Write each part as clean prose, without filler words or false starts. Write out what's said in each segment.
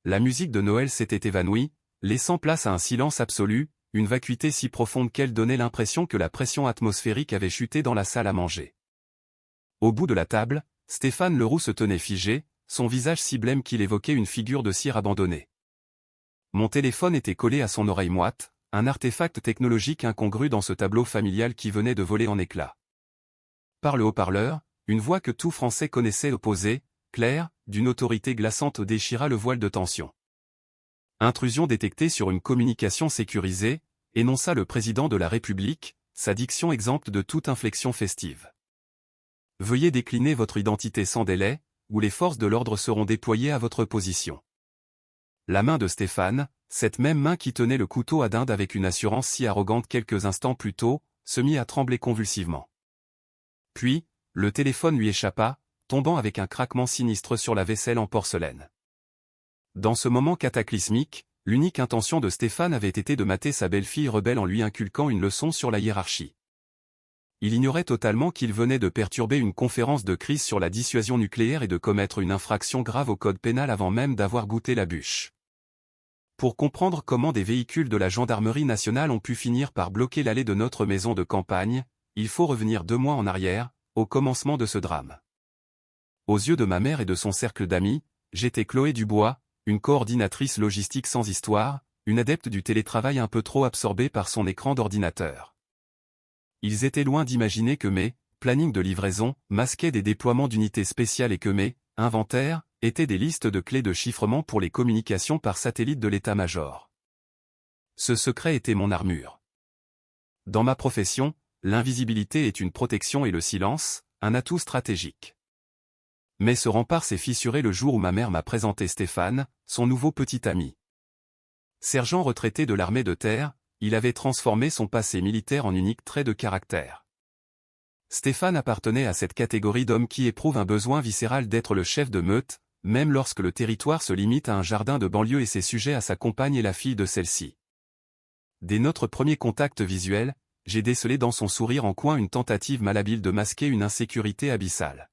La musique de Noël s'était évanouie, laissant place à un silence absolu, une vacuité si profonde qu'elle donnait l'impression que la pression atmosphérique avait chuté dans la salle à manger. Au bout de la table, Stéphane Leroux se tenait figé, son visage si blême qu'il évoquait une figure de cire abandonnée. Mon téléphone était collé à son oreille moite, un artefact technologique incongru dans ce tableau familial qui venait de voler en éclats. Par le haut-parleur, une voix que tout Français connaissait opposée, claire, d'une autorité glaçante déchira le voile de tension. Intrusion détectée sur une communication sécurisée, énonça le président de la République, sa diction exempte de toute inflexion festive. Veuillez décliner votre identité sans délai, ou les forces de l'ordre seront déployées à votre position. La main de Stéphane, cette même main qui tenait le couteau à dinde avec une assurance si arrogante quelques instants plus tôt, se mit à trembler convulsivement. Puis, le téléphone lui échappa, tombant avec un craquement sinistre sur la vaisselle en porcelaine. Dans ce moment cataclysmique, l'unique intention de Stéphane avait été de mater sa belle-fille rebelle en lui inculquant une leçon sur la hiérarchie. Il ignorait totalement qu'il venait de perturber une conférence de crise sur la dissuasion nucléaire et de commettre une infraction grave au code pénal avant même d'avoir goûté la bûche. Pour comprendre comment des véhicules de la gendarmerie nationale ont pu finir par bloquer l'allée de notre maison de campagne, il faut revenir 2 mois en arrière, au commencement de ce drame. Aux yeux de ma mère et de son cercle d'amis, j'étais Chloé Dubois, une coordinatrice logistique sans histoire, une adepte du télétravail un peu trop absorbée par son écran d'ordinateur. Ils étaient loin d'imaginer que mes plannings de livraison masquaient des déploiements d'unités spéciales et que mes inventaires étaient des listes de clés de chiffrement pour les communications par satellite de l'état-major. Ce secret était mon armure. Dans ma profession, l'invisibilité est une protection et le silence, un atout stratégique. Mais ce rempart s'est fissuré le jour où ma mère m'a présenté Stéphane, son nouveau petit ami. Sergent retraité de l'armée de terre, il avait transformé son passé militaire en unique trait de caractère. Stéphane appartenait à cette catégorie d'hommes qui éprouvent un besoin viscéral d'être le chef de meute, même lorsque le territoire se limite à un jardin de banlieue et c'est sujet à sa compagne et la fille de celle-ci. Dès notre premier contact visuel, j'ai décelé dans son sourire en coin une tentative malhabile de masquer une insécurité abyssale.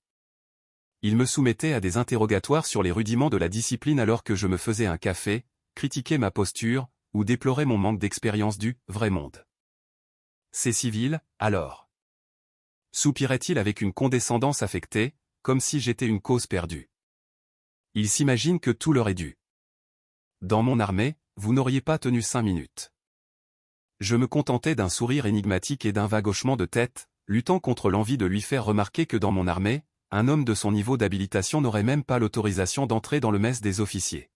Il me soumettait à des interrogatoires sur les rudiments de la discipline alors que je me faisais un café, critiquait ma posture, ou déplorait mon manque d'expérience du « vrai monde ». C'est civil, alors. Soupirait-il avec une condescendance affectée, comme si j'étais une cause perdue. Il s'imagine que tout leur est dû. Dans mon armée, vous n'auriez pas tenu 5 minutes. Je me contentais d'un sourire énigmatique et d'un vague hochement de tête, luttant contre l'envie de lui faire remarquer que dans mon armée, un homme de son niveau d'habilitation n'aurait même pas l'autorisation d'entrer dans le mess des officiers.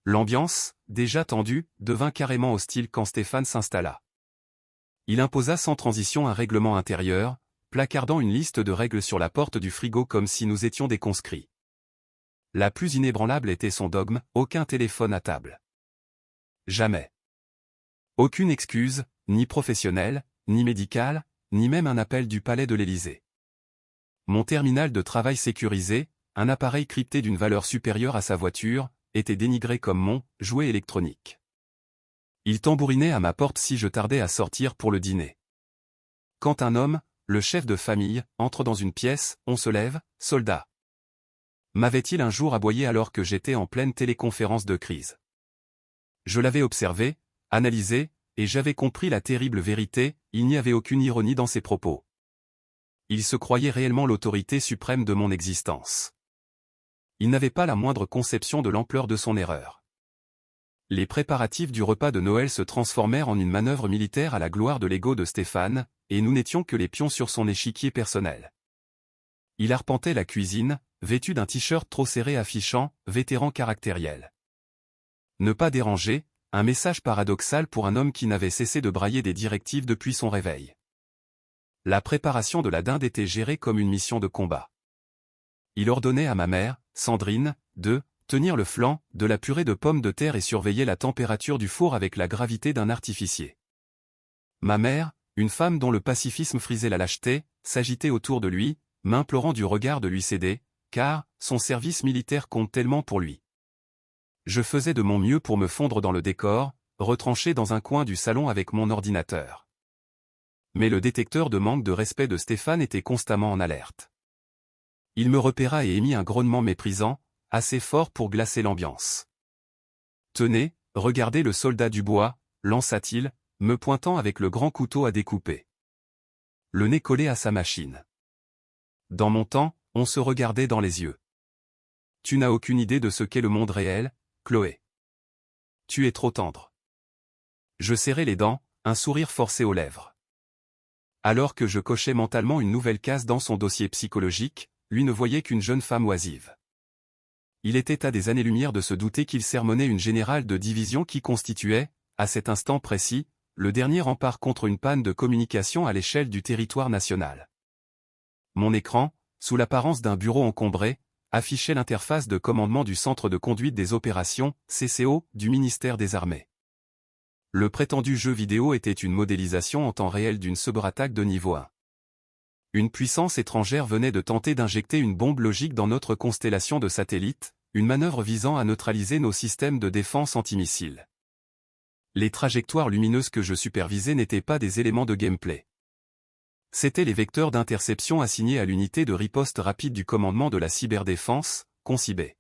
L'ambiance, déjà tendue, devint carrément hostile quand Stéphane s'installa. Il imposa sans transition un règlement intérieur, placardant une liste de règles sur la porte du frigo comme si nous étions des conscrits. La plus inébranlable était son dogme, aucun téléphone à table. Jamais. Aucune excuse, ni professionnelle, ni médicale, ni même un appel du palais de l'Élysée. Mon terminal de travail sécurisé, un appareil crypté d'une valeur supérieure à sa voiture, était dénigré comme mon jouet électronique. Il tambourinait à ma porte si je tardais à sortir pour le dîner. Quand un homme, le chef de famille, entre dans une pièce, on se lève, soldat. M'avait-il un jour aboyé alors que j'étais en pleine téléconférence de crise? Je l'avais observé, analysé, et j'avais compris la terrible vérité, il n'y avait aucune ironie dans ses propos. Il se croyait réellement l'autorité suprême de mon existence. Il n'avait pas la moindre conception de l'ampleur de son erreur. Les préparatifs du repas de Noël se transformèrent en une manœuvre militaire à la gloire de l'ego de Stéphane, et nous n'étions que les pions sur son échiquier personnel. Il arpentait la cuisine, vêtu d'un t-shirt trop serré affichant « vétéran caractériel ». Ne pas déranger, un message paradoxal pour un homme qui n'avait cessé de brailler des directives depuis son réveil. La préparation de la dinde était gérée comme une mission de combat. Il ordonnait à ma mère, Sandrine, de tenir le flanc de la purée de pommes de terre et surveiller la température du four avec la gravité d'un artificier. Ma mère, une femme dont le pacifisme frisait la lâcheté, s'agitait autour de lui, m'implorant du regard de lui céder, car son service militaire compte tellement pour lui. Je faisais de mon mieux pour me fondre dans le décor, retranché dans un coin du salon avec mon ordinateur. Mais le détecteur de manque de respect de Stéphane était constamment en alerte. Il me repéra et émit un grognement méprisant, assez fort pour glacer l'ambiance. Tenez, regardez le soldat Dubois, lança-t-il, me pointant avec le grand couteau à découper. Le nez collé à sa machine. Dans mon temps, on se regardait dans les yeux. Tu n'as aucune idée de ce qu'est le monde réel, Chloé. Tu es trop tendre. Je serrai les dents, un sourire forcé aux lèvres. Alors que je cochais mentalement une nouvelle case dans son dossier psychologique, lui ne voyait qu'une jeune femme oisive. Il était à des années-lumière de se douter qu'il sermonnait une générale de division qui constituait, à cet instant précis, le dernier rempart contre une panne de communication à l'échelle du territoire national. Mon écran, sous l'apparence d'un bureau encombré, affichait l'interface de commandement du Centre de conduite des opérations, CCO, du ministère des Armées. Le prétendu jeu vidéo était une modélisation en temps réel d'une cyberattaque de niveau 1. Une puissance étrangère venait de tenter d'injecter une bombe logique dans notre constellation de satellites, une manœuvre visant à neutraliser nos systèmes de défense antimissiles. Les trajectoires lumineuses que je supervisais n'étaient pas des éléments de gameplay. C'étaient les vecteurs d'interception assignés à l'unité de riposte rapide du commandement de la cyberdéfense, Concibé.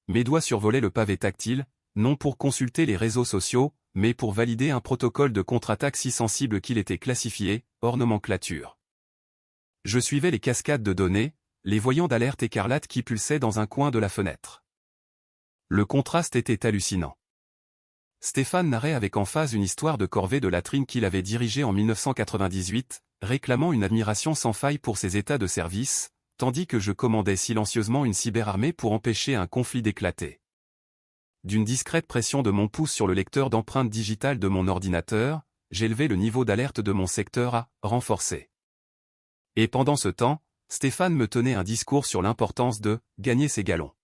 Mes doigts survolaient le pavé tactile, non pour consulter les réseaux sociaux, mais pour valider un protocole de contre-attaque si sensible qu'il était classifié, hors nomenclature. Je suivais les cascades de données, les voyants d'alerte écarlate qui pulsaient dans un coin de la fenêtre. Le contraste était hallucinant. Stéphane narrait avec emphase une histoire de corvée de latrine qu'il avait dirigée en 1998, réclamant une admiration sans faille pour ses états de service, tandis que je commandais silencieusement une cyberarmée pour empêcher un conflit d'éclater. D'une discrète pression de mon pouce sur le lecteur d'empreintes digitales de mon ordinateur, j'élevais le niveau d'alerte de mon secteur à « renforcer ». Et pendant ce temps, Stéphane me tenait un discours sur l'importance de « gagner ses galons ».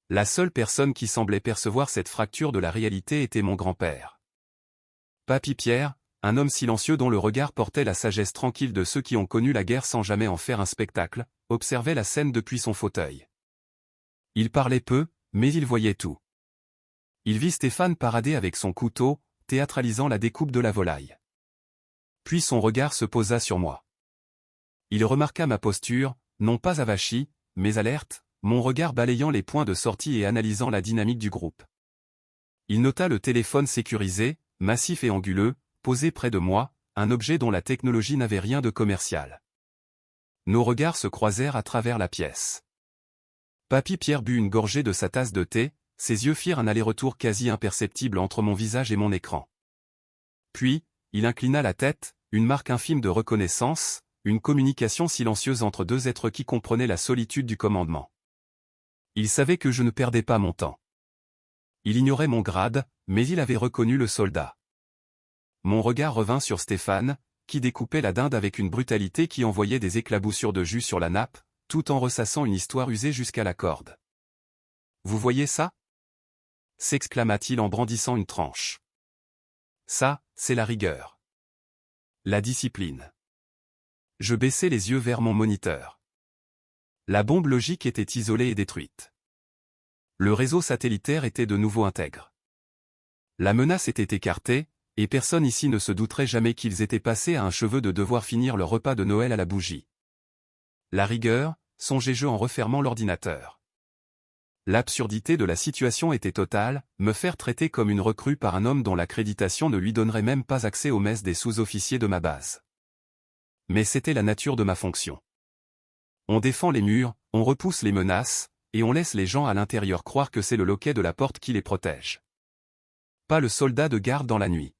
La seule personne qui semblait percevoir cette fracture de la réalité était mon grand-père. Papy Pierre, un homme silencieux dont le regard portait la sagesse tranquille de ceux qui ont connu la guerre sans jamais en faire un spectacle, observait la scène depuis son fauteuil. Il parlait peu, mais il voyait tout. Il vit Stéphane parader avec son couteau, théâtralisant la découpe de la volaille. Puis son regard se posa sur moi. Il remarqua ma posture, non pas avachie, mais alerte, mon regard balayant les points de sortie et analysant la dynamique du groupe. Il nota le téléphone sécurisé, massif et anguleux, posé près de moi, un objet dont la technologie n'avait rien de commercial. Nos regards se croisèrent à travers la pièce. Papy Pierre but une gorgée de sa tasse de thé, ses yeux firent un aller-retour quasi imperceptible entre mon visage et mon écran. Puis, il inclina la tête, une marque infime de reconnaissance, une communication silencieuse entre deux êtres qui comprenaient la solitude du commandement. Il savait que je ne perdais pas mon temps. Il ignorait mon grade, mais il avait reconnu le soldat. Mon regard revint sur Stéphane, qui découpait la dinde avec une brutalité qui envoyait des éclaboussures de jus sur la nappe, tout en ressassant une histoire usée jusqu'à la corde. « Vous voyez ça » s'exclama-t-il en brandissant une tranche. « Ça, c'est la rigueur. La discipline. » Je baissai les yeux vers mon moniteur. La bombe logique était isolée et détruite. Le réseau satellitaire était de nouveau intègre. La menace était écartée, et personne ici ne se douterait jamais qu'ils étaient passés à un cheveu de devoir finir leur repas de Noël à la bougie. La rigueur, songeai-je en refermant l'ordinateur. L'absurdité de la situation était totale, me faire traiter comme une recrue par un homme dont l'accréditation ne lui donnerait même pas accès aux messes des sous-officiers de ma base. Mais c'était la nature de ma fonction. On défend les murs, on repousse les menaces, et on laisse les gens à l'intérieur croire que c'est le loquet de la porte qui les protège. Pas le soldat de garde dans la nuit.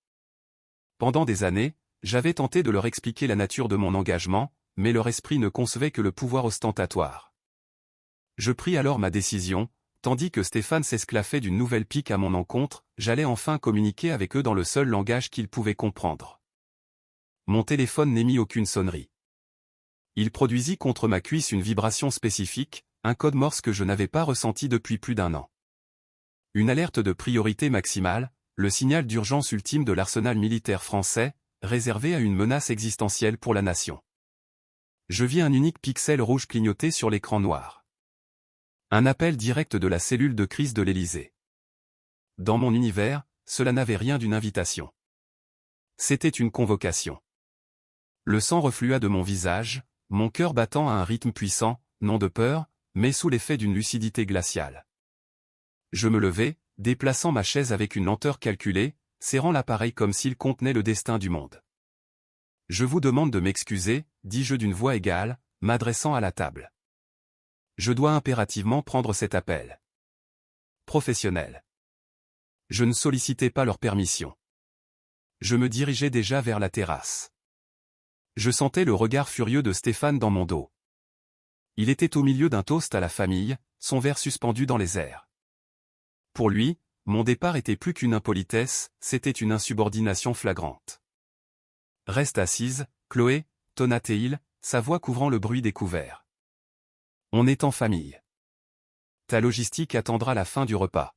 Pendant des années, j'avais tenté de leur expliquer la nature de mon engagement, mais leur esprit ne concevait que le pouvoir ostentatoire. Je pris alors ma décision, tandis que Stéphane s'esclaffait d'une nouvelle pique à mon encontre, j'allais enfin communiquer avec eux dans le seul langage qu'ils pouvaient comprendre. Mon téléphone n'émit aucune sonnerie. Il produisit contre ma cuisse une vibration spécifique, un code morse que je n'avais pas ressenti depuis plus d'1 an. Une alerte de priorité maximale, le signal d'urgence ultime de l'arsenal militaire français, réservé à une menace existentielle pour la nation. Je vis un unique pixel rouge clignoter sur l'écran noir. Un appel direct de la cellule de crise de l'Élysée. Dans mon univers, cela n'avait rien d'une invitation. C'était une convocation. Le sang reflua de mon visage, mon cœur battant à un rythme puissant, non de peur, mais sous l'effet d'une lucidité glaciale. Je me levai, déplaçant ma chaise avec une lenteur calculée, serrant l'appareil comme s'il contenait le destin du monde. Je vous demande de m'excuser, dis-je d'une voix égale, m'adressant à la table. Je dois impérativement prendre cet appel. Professionnel. Je ne sollicitais pas leur permission. Je me dirigeais déjà vers la terrasse. Je sentais le regard furieux de Stéphane dans mon dos. Il était au milieu d'un toast à la famille, son verre suspendu dans les airs. Pour lui, mon départ était plus qu'une impolitesse, c'était une insubordination flagrante. « Reste assise, Chloé » tonna-t-il, sa voix couvrant le bruit des couverts. « On est en famille. Ta logistique attendra la fin du repas. »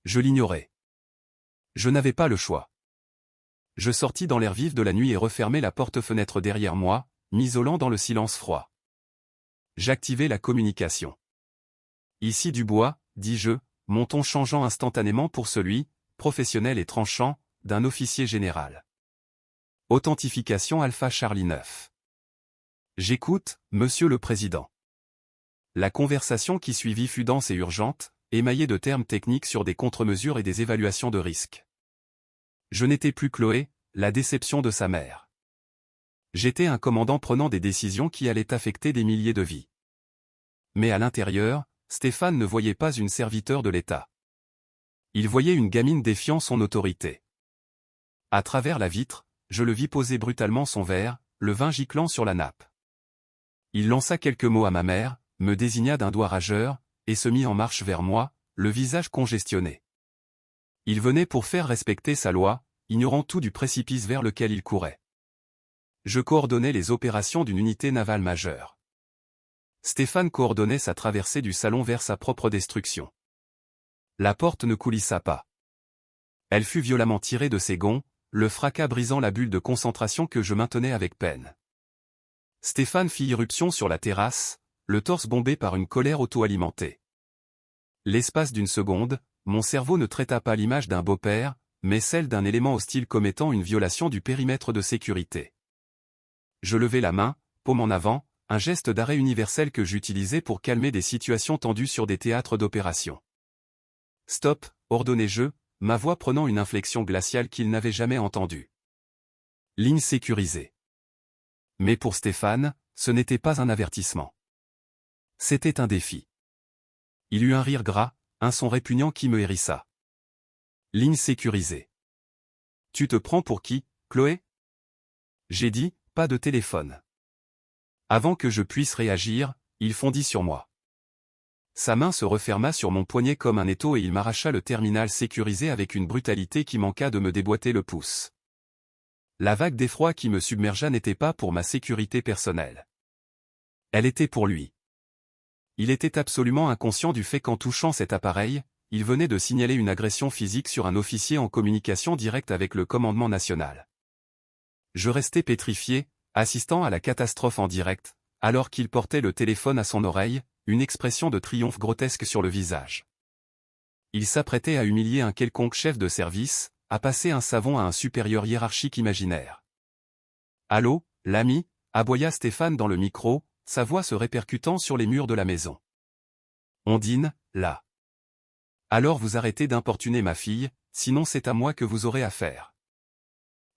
Je l'ignorais. Je n'avais pas le choix. Je sortis dans l'air vif de la nuit et refermai la porte-fenêtre derrière moi, m'isolant dans le silence froid. J'activai la communication. « Ici Dubois » dis-je, mon ton changeant instantanément pour celui, professionnel et tranchant, d'un officier général. Authentification Alpha Charlie 9. J'écoute, Monsieur le Président. La conversation qui suivit fut dense et urgente, émaillée de termes techniques sur des contre-mesures et des évaluations de risques. Je n'étais plus Chloé, la déception de sa mère. J'étais un commandant prenant des décisions qui allaient affecter des milliers de vies. Mais à l'intérieur, Stéphane ne voyait pas une serviteur de l'État. Il voyait une gamine défiant son autorité. À travers la vitre, je le vis poser brutalement son verre, le vin giclant sur la nappe. Il lança quelques mots à ma mère, me désigna d'un doigt rageur, et se mit en marche vers moi, le visage congestionné. Il venait pour faire respecter sa loi, ignorant tout du précipice vers lequel il courait. Je coordonnais les opérations d'une unité navale majeure. Stéphane coordonnait sa traversée du salon vers sa propre destruction. La porte ne coulissa pas. Elle fut violemment tirée de ses gonds, le fracas brisant la bulle de concentration que je maintenais avec peine. Stéphane fit irruption sur la terrasse, le torse bombé par une colère auto-alimentée. L'espace d'une seconde, mon cerveau ne traita pas l'image d'un beau-père, mais celle d'un élément hostile commettant une violation du périmètre de sécurité. Je levai la main, paume en avant, un geste d'arrêt universel que j'utilisais pour calmer des situations tendues sur des théâtres d'opération. « Stop » ordonnai-je, ma voix prenant une inflexion glaciale qu'il n'avait jamais entendue. Ligne sécurisée. Mais pour Stéphane, ce n'était pas un avertissement. C'était un défi. Il eut un rire gras, un son répugnant qui me hérissa. Ligne sécurisée. Tu te prends pour qui, Chloé? J'ai dit, pas de téléphone. Avant que je puisse réagir, il fondit sur moi. Sa main se referma sur mon poignet comme un étau et il m'arracha le terminal sécurisé avec une brutalité qui manqua de me déboîter le pouce. La vague d'effroi qui me submergea n'était pas pour ma sécurité personnelle. Elle était pour lui. Il était absolument inconscient du fait qu'en touchant cet appareil, il venait de signaler une agression physique sur un officier en communication directe avec le commandement national. Je restais pétrifié, assistant à la catastrophe en direct, alors qu'il portait le téléphone à son oreille, une expression de triomphe grotesque sur le visage. Il s'apprêtait à humilier un quelconque chef de service, à passer un savon à un supérieur hiérarchique imaginaire. « Allô, l'ami » aboya Stéphane dans le micro, sa voix se répercutant sur les murs de la maison. « On dîne, là. Alors vous arrêtez d'importuner ma fille, sinon c'est à moi que vous aurez affaire. »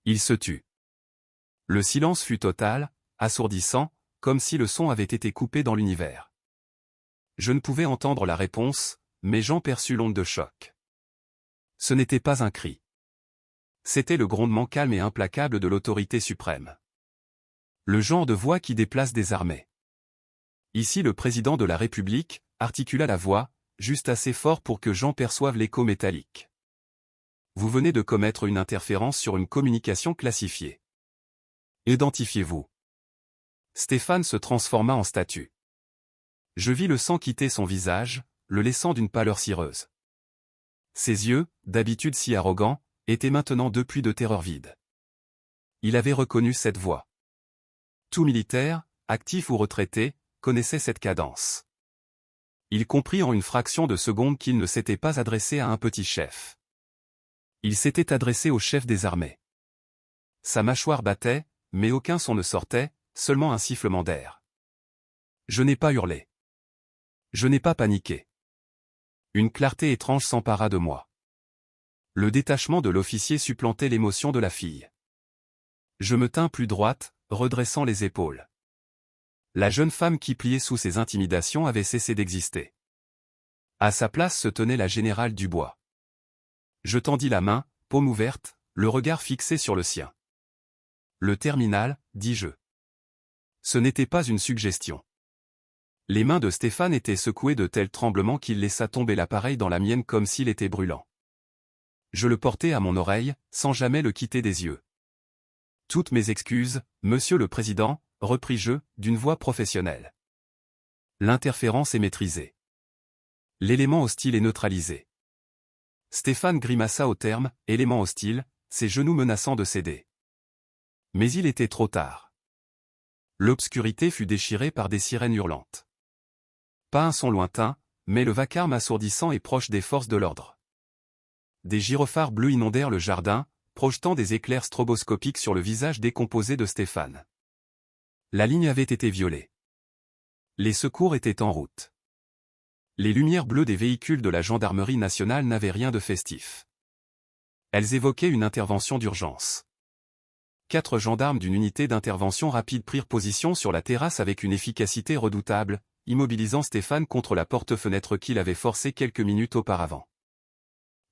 Il se tut. Le silence fut total, assourdissant, comme si le son avait été coupé dans l'univers. Je ne pouvais entendre la réponse, mais j'en perçus l'onde de choc. Ce n'était pas un cri. C'était le grondement calme et implacable de l'autorité suprême. Le genre de voix qui déplace des armées. Ici le président de la République articula la voix, juste assez fort pour que j'en perçoive l'écho métallique. Vous venez de commettre une interférence sur une communication classifiée. Identifiez-vous. Stéphane se transforma en statue. Je vis le sang quitter son visage, le laissant d'une pâleur cireuse. Ses yeux, d'habitude si arrogants, étaient maintenant deux puits de terreur vide. Il avait reconnu cette voix. Tout militaire, actif ou retraité, connaissait cette cadence. Il comprit en une fraction de seconde qu'il ne s'était pas adressé à un petit chef. Il s'était adressé au chef des armées. Sa mâchoire battait, mais aucun son ne sortait, seulement un sifflement d'air. Je n'ai pas hurlé. Je n'ai pas paniqué. Une clarté étrange s'empara de moi. Le détachement de l'officier supplantait l'émotion de la fille. Je me tins plus droite, redressant les épaules. La jeune femme qui pliait sous ses intimidations avait cessé d'exister. À sa place se tenait la générale Dubois. Je tendis la main, paume ouverte, le regard fixé sur le sien. Le terminal, dis-je. Ce n'était pas une suggestion. Les mains de Stéphane étaient secouées de tels tremblements qu'il laissa tomber l'appareil dans la mienne comme s'il était brûlant. Je le portai à mon oreille, sans jamais le quitter des yeux. Toutes mes excuses, monsieur le président, repris-je, d'une voix professionnelle. L'interférence est maîtrisée. L'élément hostile est neutralisé. Stéphane grimaça au terme, élément hostile, ses genoux menaçant de céder. Mais il était trop tard. L'obscurité fut déchirée par des sirènes hurlantes. Pas un son lointain, mais le vacarme assourdissant et proche des forces de l'ordre. Des gyrophares bleus inondèrent le jardin, projetant des éclairs stroboscopiques sur le visage décomposé de Stéphane. La ligne avait été violée. Les secours étaient en route. Les lumières bleues des véhicules de la gendarmerie nationale n'avaient rien de festif. Elles évoquaient une intervention d'urgence. 4 gendarmes d'une unité d'intervention rapide prirent position sur la terrasse avec une efficacité redoutable, immobilisant Stéphane contre la porte-fenêtre qu'il avait forcée quelques minutes auparavant.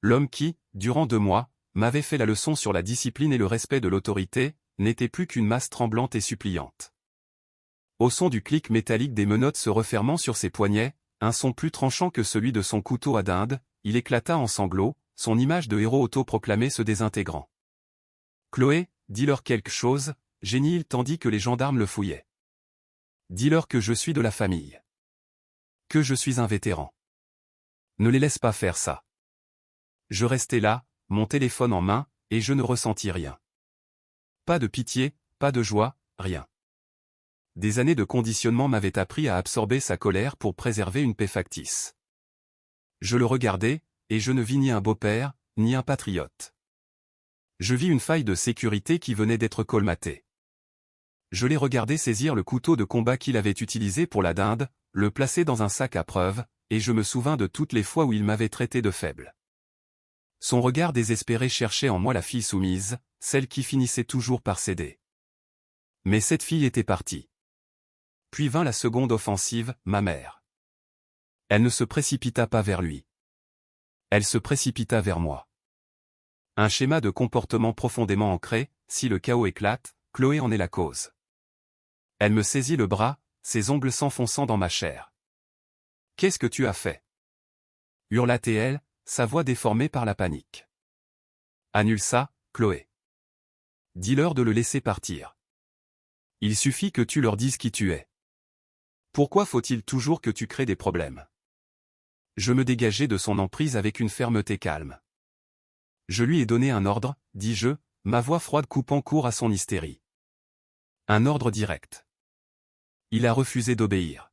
L'homme qui, durant 2 mois, m'avait fait la leçon sur la discipline et le respect de l'autorité, n'était plus qu'une masse tremblante et suppliante. Au son du clic métallique des menottes se refermant sur ses poignets, un son plus tranchant que celui de son couteau à dinde, il éclata en sanglots, son image de héros autoproclamé se désintégrant. « Chloé, dis-leur quelque chose », gémit-il tandis que les gendarmes le fouillaient. « Dis-leur que je suis de la famille. Que je suis un vétéran. Ne les laisse pas faire ça. » Je restai là, mon téléphone en main, et je ne ressentis rien. Pas de pitié, pas de joie, rien. Des années de conditionnement m'avaient appris à absorber sa colère pour préserver une paix factice. Je le regardais, et je ne vis ni un beau-père, ni un patriote. Je vis une faille de sécurité qui venait d'être colmatée. Je l'ai regardé saisir le couteau de combat qu'il avait utilisé pour la dinde, le placer dans un sac à preuve, et je me souvins de toutes les fois où il m'avait traité de faible. Son regard désespéré cherchait en moi la fille soumise, celle qui finissait toujours par céder. Mais cette fille était partie. Puis vint la seconde offensive, ma mère. Elle ne se précipita pas vers lui. Elle se précipita vers moi. Un schéma de comportement profondément ancré, si le chaos éclate, Chloé en est la cause. Elle me saisit le bras, ses ongles s'enfonçant dans ma chair. « Qu'est-ce que tu as fait » hurla-t-elle, sa voix déformée par la panique. « Annule ça, Chloé. Dis-leur de le laisser partir. Il suffit que tu leur dises qui tu es. Pourquoi faut-il toujours que tu crées des problèmes » Je me dégageai de son emprise avec une fermeté calme. Je lui ai donné un ordre, dis-je, ma voix froide coupant court à son hystérie. Un ordre direct. Il a refusé d'obéir.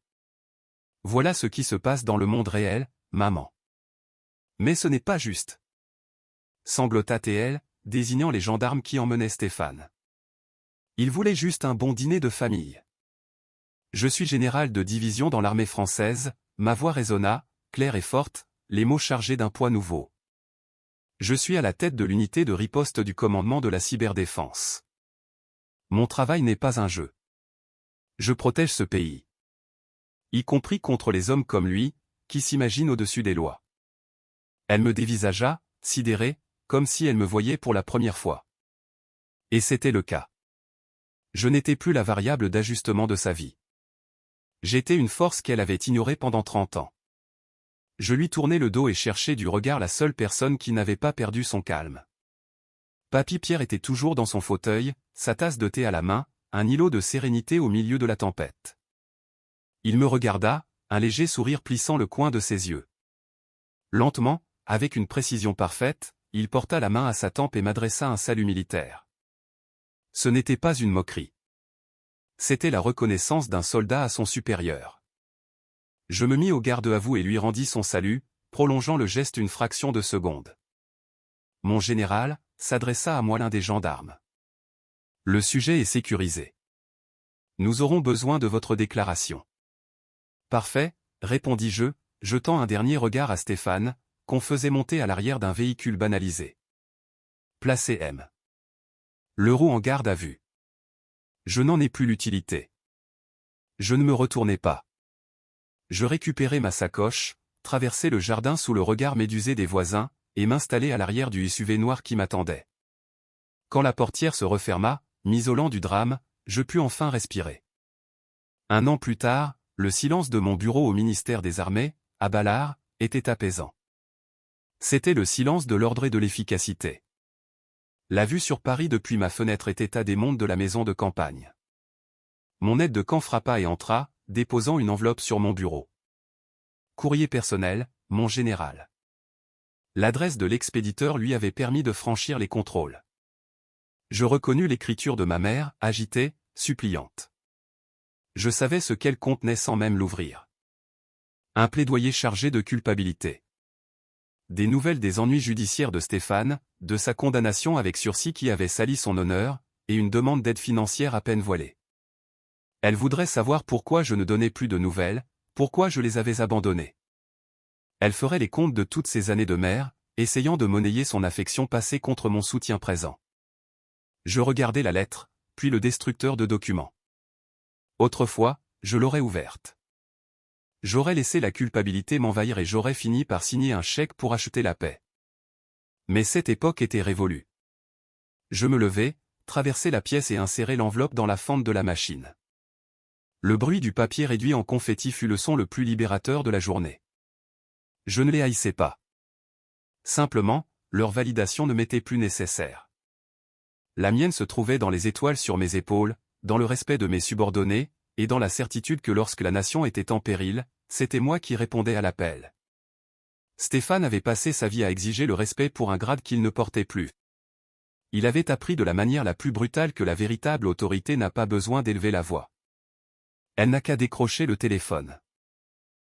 Voilà ce qui se passe dans le monde réel, maman. Mais ce n'est pas juste. Sanglota-t-elle, désignant les gendarmes qui emmenaient Stéphane. Il voulait juste un bon dîner de famille. Je suis général de division dans l'armée française, ma voix résonna, claire et forte, les mots chargés d'un poids nouveau. Je suis à la tête de l'unité de riposte du commandement de la cyberdéfense. Mon travail n'est pas un jeu. Je protège ce pays. Y compris contre les hommes comme lui, qui s'imaginent au-dessus des lois. Elle me dévisagea, sidérée, comme si elle me voyait pour la première fois. Et c'était le cas. Je n'étais plus la variable d'ajustement de sa vie. J'étais une force qu'elle avait ignorée pendant 30 ans. Je lui tournai le dos et cherchai du regard la seule personne qui n'avait pas perdu son calme. Papy Pierre était toujours dans son fauteuil, sa tasse de thé à la main, un îlot de sérénité au milieu de la tempête. Il me regarda, un léger sourire plissant le coin de ses yeux. Lentement, avec une précision parfaite, il porta la main à sa tempe et m'adressa un salut militaire. Ce n'était pas une moquerie. C'était la reconnaissance d'un soldat à son supérieur. Je me mis au garde-à-vous et lui rendis son salut, prolongeant le geste une fraction de seconde. Mon général, s'adressa à moi l'un des gendarmes. Le sujet est sécurisé. Nous aurons besoin de votre déclaration. Parfait, répondis-je, jetant un dernier regard à Stéphane, qu'on faisait monter à l'arrière d'un véhicule banalisé. Placé M. Leroux en garde à vue. Je n'en ai plus l'utilité. Je ne me retournai pas. Je récupérai ma sacoche, traversai le jardin sous le regard médusé des voisins, et m'installai à l'arrière du SUV noir qui m'attendait. Quand la portière se referma, m'isolant du drame, je pus enfin respirer. 1 an plus tard, le silence de mon bureau au ministère des Armées, à Ballard, était apaisant. C'était le silence de l'ordre et de l'efficacité. La vue sur Paris depuis ma fenêtre était à des mondes de la maison de campagne. Mon aide de camp frappa et entra, déposant une enveloppe sur mon bureau. Courrier personnel, mon général. L'adresse de l'expéditeur lui avait permis de franchir les contrôles. Je reconnus l'écriture de ma mère, agitée, suppliante. Je savais ce qu'elle contenait sans même l'ouvrir. Un plaidoyer chargé de culpabilité. Des nouvelles des ennuis judiciaires de Stéphane, de sa condamnation avec sursis qui avait sali son honneur, et une demande d'aide financière à peine voilée. Elle voudrait savoir pourquoi je ne donnais plus de nouvelles, pourquoi je les avais abandonnées. Elle ferait les comptes de toutes ces années de mère, essayant de monnayer son affection passée contre mon soutien présent. Je regardai la lettre, puis le destructeur de documents. Autrefois, je l'aurais ouverte. J'aurais laissé la culpabilité m'envahir et j'aurais fini par signer un chèque pour acheter la paix. Mais cette époque était révolue. Je me levai, traversai la pièce et insérai l'enveloppe dans la fente de la machine. Le bruit du papier réduit en confetti fut le son le plus libérateur de la journée. Je ne les haïssais pas. Simplement, leur validation ne m'était plus nécessaire. La mienne se trouvait dans les étoiles sur mes épaules, dans le respect de mes subordonnés, et dans la certitude que lorsque la nation était en péril, c'était moi qui répondais à l'appel. Stéphane avait passé sa vie à exiger le respect pour un grade qu'il ne portait plus. Il avait appris de la manière la plus brutale que la véritable autorité n'a pas besoin d'élever la voix. Elle n'a qu'à décrocher le téléphone.